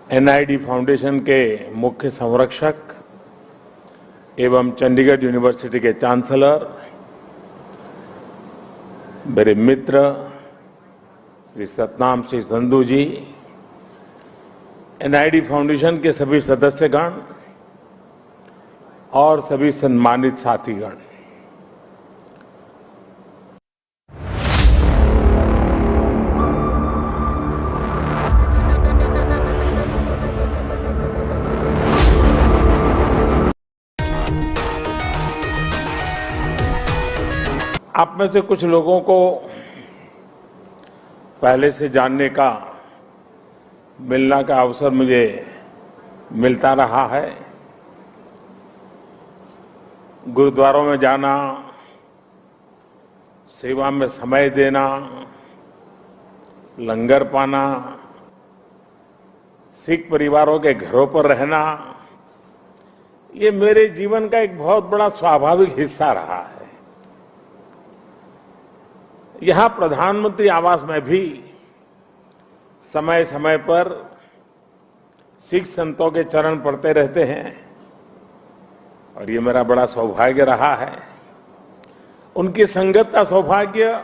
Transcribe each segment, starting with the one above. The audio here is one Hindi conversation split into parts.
एनआईडी फाउंडेशन के मुख्य संरक्षक एवं चंडीगढ़ यूनिवर्सिटी के चांसलर, मेरे मित्र श्री सतनाम सिंह संधू जी, एनआईडी फाउंडेशन के सभी सदस्यगण और सभी सम्मानित साथीगण, आप में से कुछ लोगों को पहले से जानने का, मिलना का अवसर मुझे मिलता रहा है। गुरुद्वारों में जाना, सेवा में समय देना, लंगर पाना, सिख परिवारों के घरों पर रहना, ये मेरे जीवन का एक बहुत बड़ा स्वाभाविक हिस्सा रहा है। यहां प्रधानमंत्री आवास में भी समय समय पर सिख संतों के चरण पड़ते रहते हैं और ये मेरा बड़ा सौभाग्य रहा है। उनकी संगत का सौभाग्य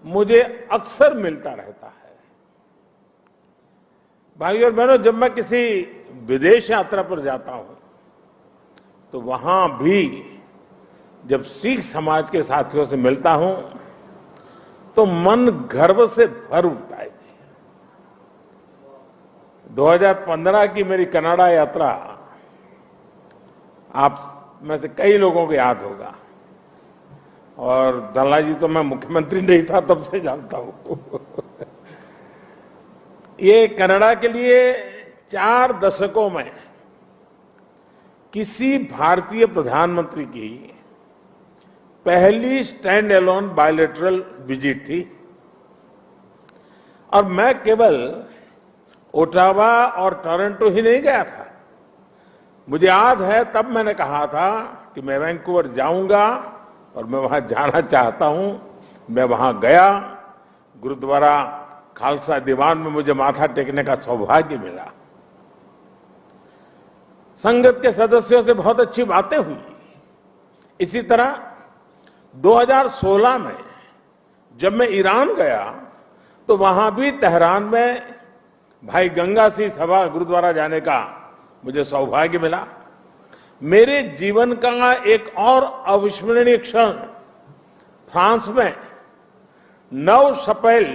मुझे अक्सर मिलता रहता है। भाइयों और बहनों, जब मैं किसी विदेश यात्रा पर जाता हूं तो वहां भी जब सिख समाज के साथियों से मिलता हूं तो मन गर्व से भर उठता है। 2015 की मेरी कनाडा यात्रा आप में से कई लोगों को याद होगा और दलाई जी तो मैं मुख्यमंत्री नहीं था तब से जानता हूं। ये कनाडा के लिए 4 दशकों में किसी भारतीय प्रधानमंत्री की पहली स्टैंड एलोन बायलैटरल विजिट थी और मैं केवल ओटावा और टोरंटो ही नहीं गया था। मुझे याद है तब मैंने कहा था कि मैं वैंकूवर जाऊंगा और मैं वहां जाना चाहता हूं। मैं वहां गया, गुरुद्वारा खालसा दीवान में मुझे माथा टेकने का सौभाग्य मिला। संगत के सदस्यों से बहुत अच्छी बातें हुई। इसी तरह 2016 में जब मैं ईरान गया तो वहां भी तेहरान में भाई गंगा सिंह सभा गुरुद्वारा जाने का मुझे सौभाग्य मिला। मेरे जीवन का एक और अविस्मरणीय क्षण फ्रांस में नव शपेल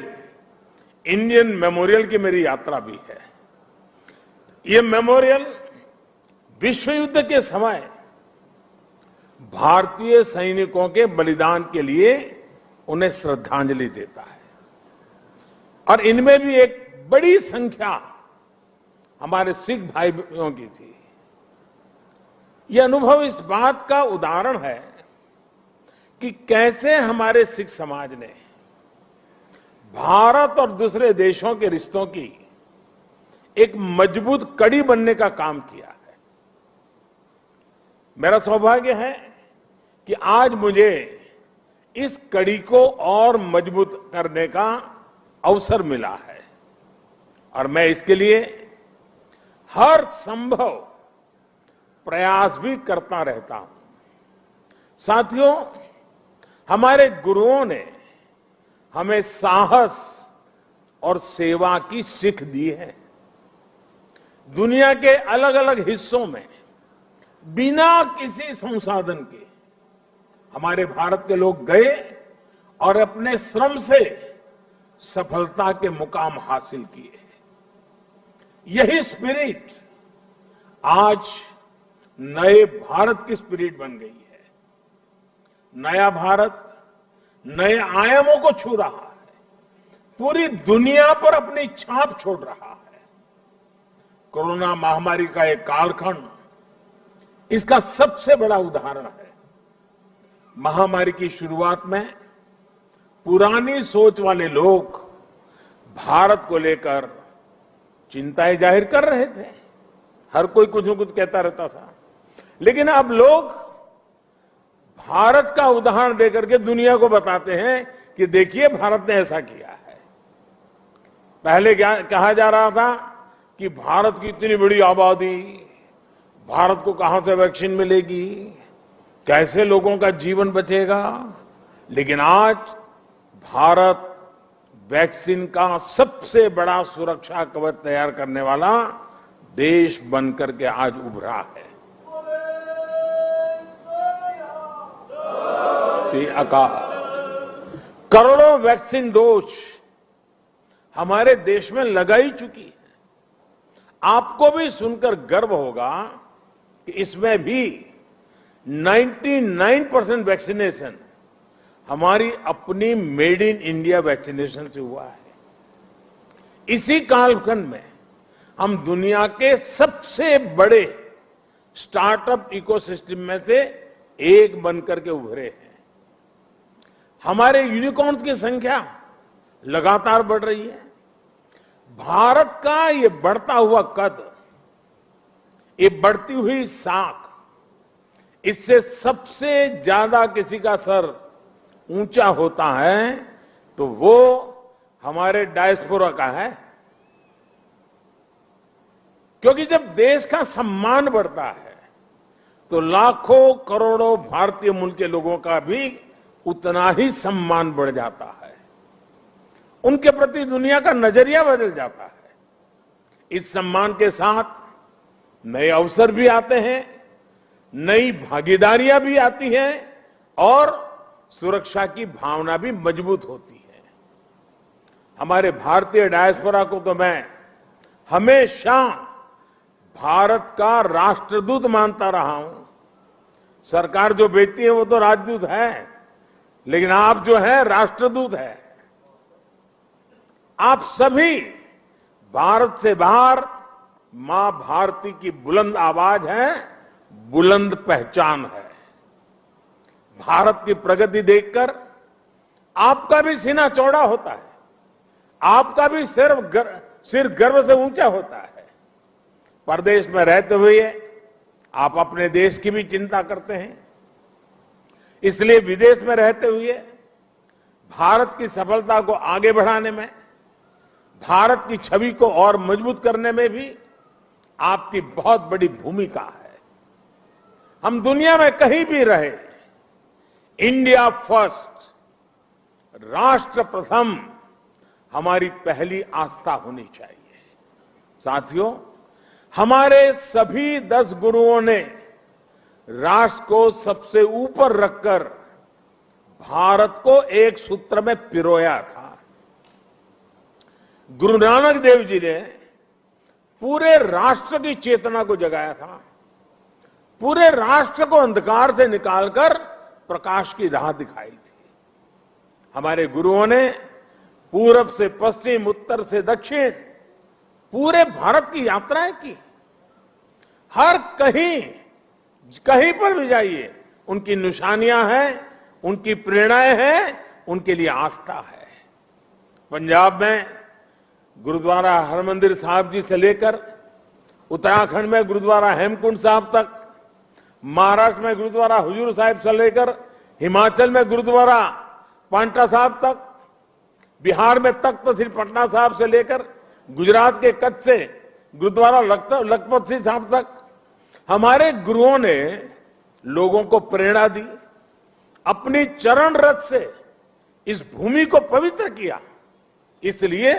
इंडियन मेमोरियल की मेरी यात्रा भी है। ये मेमोरियल विश्व युद्ध के समय भारतीय सैनिकों के बलिदान के लिए उन्हें श्रद्धांजलि देता है और इनमें भी एक बड़ी संख्या हमारे सिख भाइयों की थी। यह अनुभव इस बात का उदाहरण है कि कैसे हमारे सिख समाज ने भारत और दूसरे देशों के रिश्तों की एक मजबूत कड़ी बनने का काम किया है। मेरा सौभाग्य है कि आज मुझे इस कड़ी को और मजबूत करने का अवसर मिला है और मैं इसके लिए हर संभव प्रयास भी करता रहता हूं। साथियों, हमारे गुरुओं ने हमें साहस और सेवा की सीख दी है। दुनिया के अलग अलग हिस्सों में बिना किसी संसाधन के हमारे भारत के लोग गए और अपने श्रम से सफलता के मुकाम हासिल किए। यही स्पिरिट आज नए भारत की स्पिरिट बन गई है। नया भारत नए आयामों को छू रहा है, पूरी दुनिया पर अपनी छाप छोड़ रहा है। कोरोना महामारी का एक कालखंड इसका सबसे बड़ा उदाहरण है। महामारी की शुरुआत में पुरानी सोच वाले लोग भारत को लेकर चिंताएं जाहिर कर रहे थे। हर कोई कुछ न कुछ कहता रहता था, लेकिन अब लोग भारत का उदाहरण देकर के दुनिया को बताते हैं कि देखिए भारत ने ऐसा किया है। पहले क्या कहा जा रहा था कि भारत की इतनी बड़ी आबादी, भारत को कहां से वैक्सीन मिलेगी, कैसे लोगों का जीवन बचेगा। लेकिन आज भारत वैक्सीन का सबसे बड़ा सुरक्षा कवच तैयार करने वाला देश बनकर के आज उभरा है। श्री अकाल करोड़ों वैक्सीन डोज हमारे देश में लगाई चुकी है। आपको भी सुनकर गर्व होगा कि इसमें भी 99% वैक्सीनेशन हमारी अपनी मेड इन इंडिया वैक्सीनेशन से हुआ है। इसी कालखंड में हम दुनिया के सबसे बड़े स्टार्टअप इकोसिस्टम में से एक बनकर के उभरे हैं। हमारे यूनिकॉर्न्स की संख्या लगातार बढ़ रही है। भारत का ये बढ़ता हुआ कद, ये बढ़ती हुई साख, इससे सबसे ज्यादा किसी का सर ऊंचा होता है तो वो हमारे डायस्पोरा का है। क्योंकि जब देश का सम्मान बढ़ता है तो लाखों करोड़ों भारतीय मूल के लोगों का भी उतना ही सम्मान बढ़ जाता है। उनके प्रति दुनिया का नजरिया बदल जाता है। इस सम्मान के साथ नए अवसर भी आते हैं, नई भागीदारियां भी आती हैं और सुरक्षा की भावना भी मजबूत होती है। हमारे भारतीय डायस्पोरा को तो मैं हमेशा भारत का राष्ट्रदूत मानता रहा हूं। सरकार जो भेजती है वो तो राजदूत है, लेकिन आप जो है राष्ट्रदूत है। आप सभी भारत से बाहर मां भारती की बुलंद आवाज है, बुलंद पहचान है। भारत की प्रगति देखकर आपका भी सीना चौड़ा होता है, आपका भी सिर गर्व से ऊंचा होता है। परदेश में रहते हुए आप अपने देश की भी चिंता करते हैं, इसलिए विदेश में रहते हुए भारत की सफलता को आगे बढ़ाने में, भारत की छवि को और मजबूत करने में भी आपकी बहुत बड़ी भूमिका है। हम दुनिया में कहीं भी रहे, इंडिया फर्स्ट, राष्ट्र प्रथम हमारी पहली आस्था होनी चाहिए। साथियों, हमारे सभी 10 गुरुओं ने राष्ट्र को सबसे ऊपर रखकर भारत को एक सूत्र में पिरोया था। गुरु नानक देव जी ने पूरे राष्ट्र की चेतना को जगाया था, पूरे राष्ट्र को अंधकार से निकालकर प्रकाश की राह दिखाई थी। हमारे गुरुओं ने पूरब से पश्चिम, उत्तर से दक्षिण पूरे भारत की यात्राएं की। हर कहीं पर भी जाइए, उनकी निशानियां हैं, उनकी प्रेरणाएं हैं, उनके लिए आस्था है। पंजाब में गुरुद्वारा हरमंदिर साहिब जी से लेकर उत्तराखंड में गुरुद्वारा हेमकुंड साहिब तक, महाराष्ट्र में गुरुद्वारा हुजूर साहिब से लेकर हिमाचल में गुरुद्वारा पांटा साहिब तक, बिहार में तख्त श्री पटना साहिब से लेकर गुजरात के कच्छ से गुरुद्वारा लखपत सिंह साहिब तक हमारे गुरुओं ने लोगों को प्रेरणा दी, अपनी चरण रथ से इस भूमि को पवित्र किया। इसलिए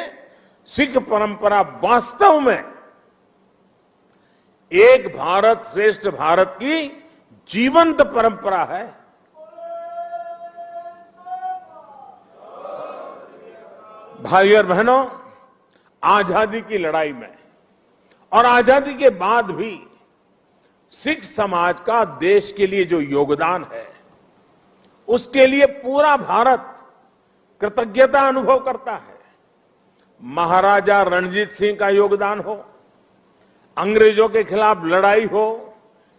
सिख परंपरा वास्तव में एक भारत श्रेष्ठ भारत की जीवंत परंपरा है। भाई और बहनों, आजादी की लड़ाई में और आजादी के बाद भी सिख समाज का देश के लिए जो योगदान है, उसके लिए पूरा भारत कृतज्ञता अनुभव करता है। महाराजा रणजीत सिंह का योगदान हो, अंग्रेजों के खिलाफ लड़ाई हो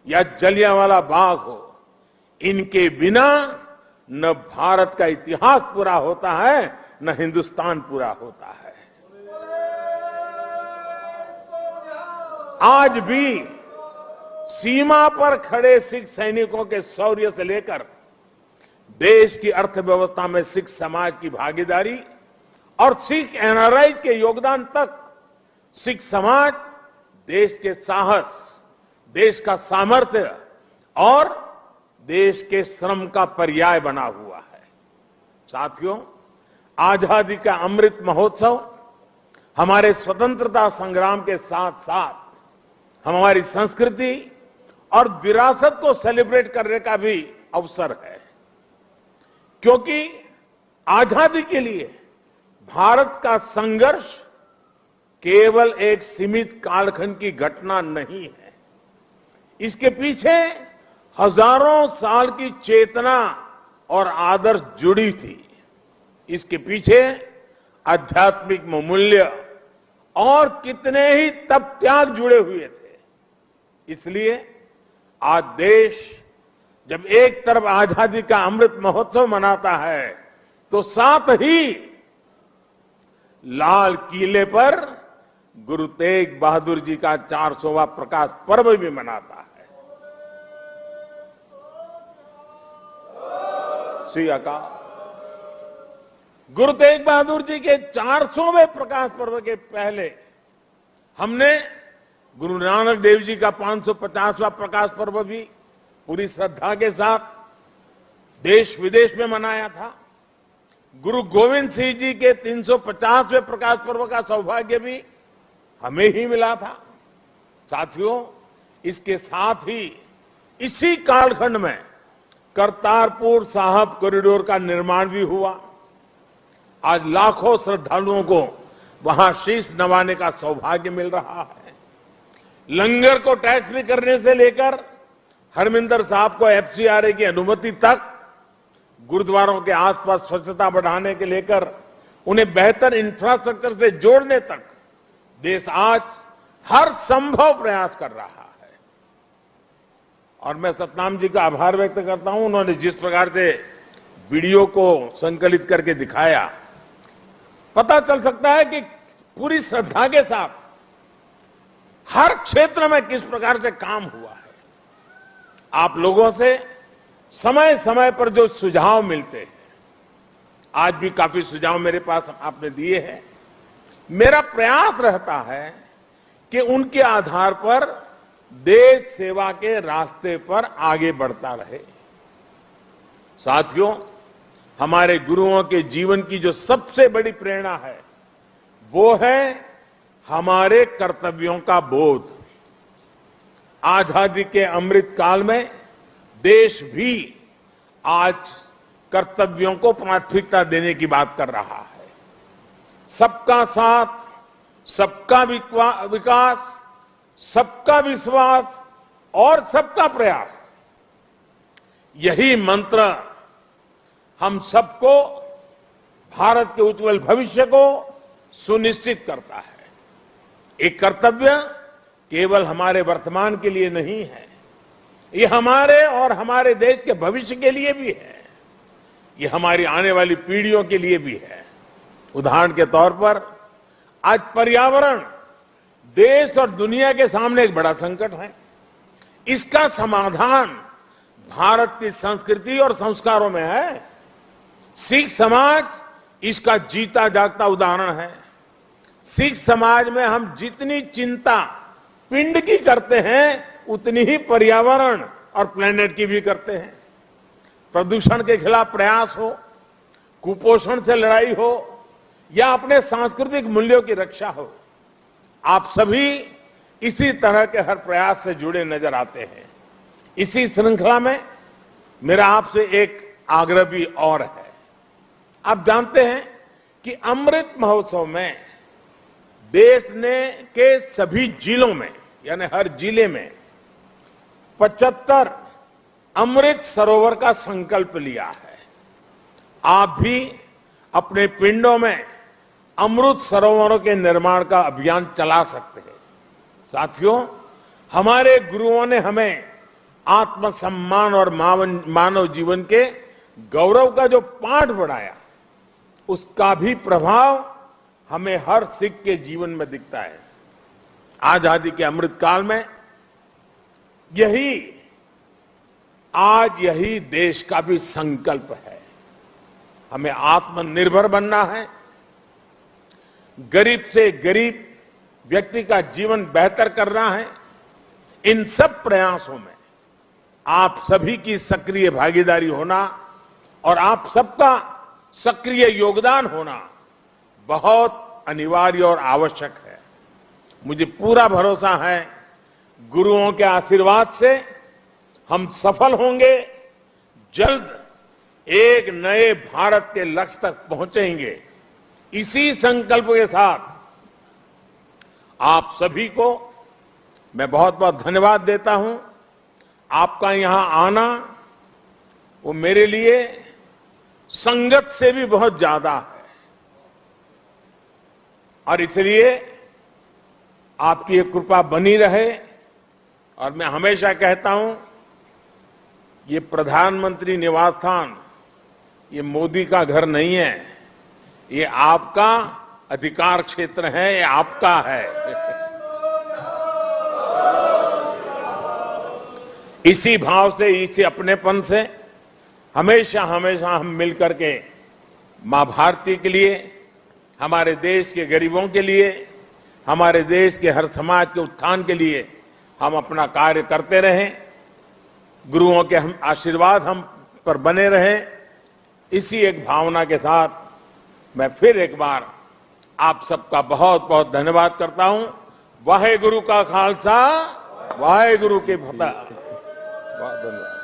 या जलियांवाला बाग हो, इनके बिना न भारत का इतिहास पूरा होता है, न हिंदुस्तान पूरा होता है। आज भी सीमा पर खड़े सिख सैनिकों के शौर्य से लेकर देश की अर्थव्यवस्था में सिख समाज की भागीदारी और सिख एनआरआई के योगदान तक सिख समाज देश के साहस, देश का सामर्थ्य और देश के श्रम का पर्याय बना हुआ है। साथियों, आजादी का अमृत महोत्सव हमारे स्वतंत्रता संग्राम के साथ साथ हमारी संस्कृति और विरासत को सेलिब्रेट करने का भी अवसर है, क्योंकि आजादी के लिए भारत का संघर्ष केवल एक सीमित कालखंड की घटना नहीं है। इसके पीछे हजारों साल की चेतना और आदर्श जुड़ी थी। इसके पीछे आध्यात्मिक मूल्य और कितने ही तप त्याग जुड़े हुए थे। इसलिए आज देश जब एक तरफ आजादी का अमृत महोत्सव मनाता है, तो साथ ही लाल किले पर गुरु तेग बहादुर जी का 400वां प्रकाश पर्व भी मनाता है। श्री अकाल। गुरु तेग बहादुर जी के 400वें प्रकाश पर्व के पहले हमने गुरु नानक देव जी का 550वां प्रकाश पर्व भी पूरी श्रद्धा के साथ देश विदेश में मनाया था। गुरु गोविंद सिंह जी के 350वें प्रकाश पर्व का सौभाग्य भी हमें ही मिला था। साथियों, इसके साथ ही इसी कालखंड में करतारपुर साहिब कॉरिडोर का निर्माण भी हुआ। आज लाखों श्रद्धालुओं को वहां शीश नवाने का सौभाग्य मिल रहा है। लंगर को टैक्स फ्री करने से लेकर हरमिंदर साहब को एफसीआरए की अनुमति तक, गुरुद्वारों के आसपास स्वच्छता बढ़ाने के लेकर उन्हें बेहतर इंफ्रास्ट्रक्चर से जोड़ने तक देश आज हर संभव प्रयास कर रहा है। और मैं सतनाम जी का आभार व्यक्त करता हूं। उन्होंने जिस प्रकार से वीडियो को संकलित करके दिखाया, पता चल सकता है कि पूरी श्रद्धा के साथ हर क्षेत्र में किस प्रकार से काम हुआ है। आप लोगों से समय समय पर जो सुझाव मिलते हैं, आज भी काफी सुझाव मेरे पास आपने दिए हैं। मेरा प्रयास रहता है कि उनके आधार पर देश सेवा के रास्ते पर आगे बढ़ता रहे। साथियों, हमारे गुरुओं के जीवन की जो सबसे बड़ी प्रेरणा है, वो है हमारे कर्तव्यों का बोध। आजादी के अमृत काल में देश भी आज कर्तव्यों को प्राथमिकता देने की बात कर रहा है। सबका साथ, सबका विकास, सबका विश्वास और सबका प्रयास, यही मंत्र हम सबको भारत के उज्जवल भविष्य को सुनिश्चित करता है। एक कर्तव्य केवल हमारे वर्तमान के लिए नहीं है, ये हमारे और हमारे देश के भविष्य के लिए भी है, ये हमारी आने वाली पीढ़ियों के लिए भी है। उदाहरण के तौर पर आज पर्यावरण देश और दुनिया के सामने एक बड़ा संकट है। इसका समाधान भारत की संस्कृति और संस्कारों में है। सिख समाज इसका जीता जागता उदाहरण है। सिख समाज में हम जितनी चिंता पिंड की करते हैं, उतनी ही पर्यावरण और प्लेनेट की भी करते हैं। प्रदूषण के खिलाफ प्रयास हो, कुपोषण से लड़ाई हो या अपने सांस्कृतिक मूल्यों की रक्षा हो, आप सभी इसी तरह के हर प्रयास से जुड़े नजर आते हैं। इसी श्रृंखला में मेरा आपसे एक आग्रह भी और है। आप जानते हैं कि अमृत महोत्सव में देश ने के सभी जिलों में, यानी हर जिले में 75 अमृत सरोवर का संकल्प लिया है। आप भी अपने पिंडों में अमृत सरोवरों के निर्माण का अभियान चला सकते हैं। साथियों, हमारे गुरुओं ने हमें आत्मसम्मान और मानव जीवन के गौरव का जो पाठ पढ़ाया, उसका भी प्रभाव हमें हर सिख के जीवन में दिखता है। आजादी के अमृत काल में यही देश का भी संकल्प है। हमें आत्मनिर्भर बनना है। गरीब से गरीब व्यक्ति का जीवन बेहतर करना है, इन सब प्रयासों में आप सभी की सक्रिय भागीदारी होना और आप सबका सक्रिय योगदान होना बहुत अनिवार्य और आवश्यक है। मुझे पूरा भरोसा है गुरुओं के आशीर्वाद से हम सफल होंगे, जल्द एक नए भारत के लक्ष्य तक पहुंचेंगे। इसी संकल्प के साथ आप सभी को मैं बहुत बहुत धन्यवाद देता हूं। आपका यहां आना वो मेरे लिए संगत से भी बहुत ज्यादा है और इसलिए आपकी ये कृपा बनी रहे। और मैं हमेशा कहता हूं ये प्रधानमंत्री निवास स्थान ये मोदी का घर नहीं है, ये आपका अधिकार क्षेत्र है, ये आपका है। इसी भाव से, इसी अपनेपन से हमेशा हमेशा हम मिलकर के मां भारती के लिए, हमारे देश के गरीबों के लिए, हमारे देश के हर समाज के उत्थान के लिए हम अपना कार्य करते रहें। गुरुओं के हम आशीर्वाद हम पर बने रहें। इसी एक भावना के साथ मैं फिर एक बार आप सबका बहुत बहुत धन्यवाद करता हूं। वाहे गुरु का खालसा, वाहे गुरु की फतेह। बहुत धन्यवाद।